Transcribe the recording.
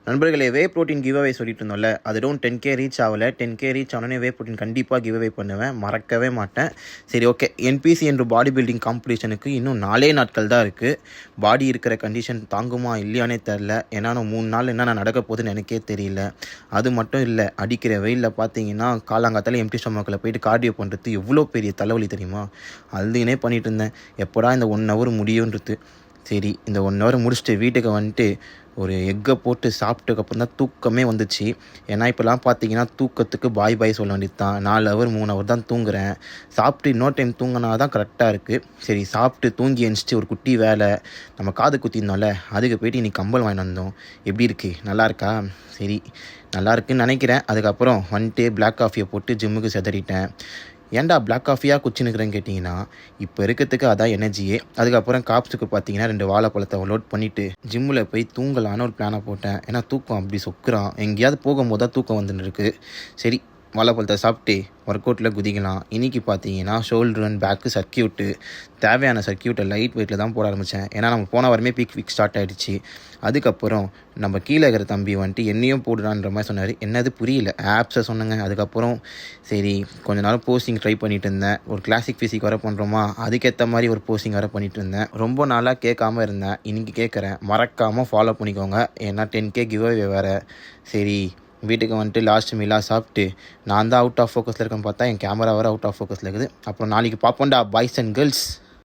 நண்பர்களே, whey protein give away சொல்லிட்டு இருந்தோம்ல, அதுவும் 10K ரீச் ஆகலை. 10K ரீச் ஆனோடனே வே ப்ரோட்டீன் கண்டிப்பாக கிவ் அவே பண்ணுவேன், மறக்கவே மாட்டேன். சரி, ஓகே. என்பிசி என்ற பாடி பில்டிங் காம்படிஷனுக்கு இன்னும் 4 நாட்கள் தான் இருக்குது. பாடி இருக்கிற கண்டிஷன் தாங்குமா இல்லையானே தெரில. ஏன்னா 3 நாள் என்னென்ன நடக்க போகுதுன்னு எனக்கே தெரியல. அது மட்டும் இல்லை, அடிக்கிற வெயிலில் பார்த்தீங்கன்னா காலாங்காத்தால எம்டி ஸ்டொமக்கில் போயிட்டு கார்டியோ பண்ணுறது எவ்வளோ பெரிய தலைவலி தெரியுமா? அதுனே பண்ணிகிட்டு இருந்தேன். எப்போடா இந்த 1 ஹவர் முடியுன்றது. சரி, இந்த 1 ஹவர் முடிச்சுட்டு வீட்டுக்கு வந்துட்டு ஒரு எக்கை போட்டு சாப்பிட்டதுக்கப்புறம் தான் தூக்கமே வந்துச்சு. ஏன்னா இப்போலாம் பார்த்தீங்கன்னா தூக்கத்துக்கு பாய் பாய் சொல்ல வேண்டியது தான். 4 ஹவர் 3 ஹவர் தான் தூங்குறேன். சாப்பிட்டு இன்னொரு டைம் தூங்கினா தான் கரெக்டாக இருக்குது. சரி, சாப்பிட்டு தூங்கி எழுந்திரிச்சிட்டு ஒரு குட்டி வேலை, நம்ம காது குத்திருந்தோம்ல, அதுக்கு போய்ட்டு இன்றைக்கி கம்பல் வாங்கிட்டு வந்தோம். எப்படி இருக்குது? நல்லா இருக்கா? சரி, நல்லா இருக்குன்னு நினைக்கிறேன். அதுக்கப்புறம் வந்துட்டு பிளாக் காஃபியை போட்டு ஜிம்முக்கு செதறிட்டேன். ஏன்டா பிளாக் காஃபியாக குச்சினுக்கிறேன்னு கேட்டிங்கன்னா, இப்போ இருக்கிறதுக்கு அதான் எனர்ஜியே. அதுக்கப்புறம் காப்ஸுக்கு பார்த்தீங்கன்னா 2 வாழைப்பழத்தை லோட் பண்ணிவிட்டு ஜிம்மில் போய் தூங்கலான்னு ஒரு பிளானை போட்டேன். ஏன்னா தூக்கம் அப்படி சொக்குறான். எங்கேயாவது போகும்போது தான் தூக்கம் வந்துன்னு இருக்குது. சரி, வாழைப்பழத்தை சாப்பிட்டு ஒர்க் அவுட்டில் குதிக்கலாம். இன்றைக்கி பார்த்தீங்கன்னா ஷோல்டர் அண்ட் பேக்கு சர்க்கியூட்டு, தேவையான சர்க்கியூட்டை லைட் வெயிட்டில் தான் போட ஆரம்பித்தேன். ஏன்னா நம்ம போன வாரமே பீக் ஸ்டார்ட் ஆகிடுச்சு. அதுக்கப்புறம் நம்ம கீழே இருக்கிற தம்பி வந்துட்டு என்னையும் போடுறான்ற மாதிரி சொன்னார். என்னது புரியல, ஆப்ஸை சொன்னேங்க. அதுக்கப்புறம் சரி, கொஞ்ச நாள் போஸ்டிங் ட்ரை பண்ணிட்டு இருந்தேன். ஒரு கிளாசிக் ஃபிசிக் வர பண்ணுறோமா, அதுக்கேற்ற மாதிரி ஒரு போஸ்டிங் வர பண்ணிட்டு இருந்தேன். ரொம்ப நாளாக கேட்காம இருந்தேன், இன்றைக்கி கேட்குறேன். மறக்காமல் ஃபாலோ பண்ணிக்கோங்க. ஏன்னா 10K கிவ் அவே வேறு. சரி, வீட்டுக்கு வந்துட்டு லாஸ்ட் மீலாக சாப்பிட்டு நான் தான் அவுட் ஆஃப் ஃபோக்கஸில் இருக்கேன்னு பார்த்தா என் கேமரா வேறு அவுட் ஆஃப் ஃபோக்கஸில் இருக்குது. அப்புறம் நாளைக்கு பார்ப்போம்டா பாய்ஸ் அண்ட் கேர்ள்ஸ்.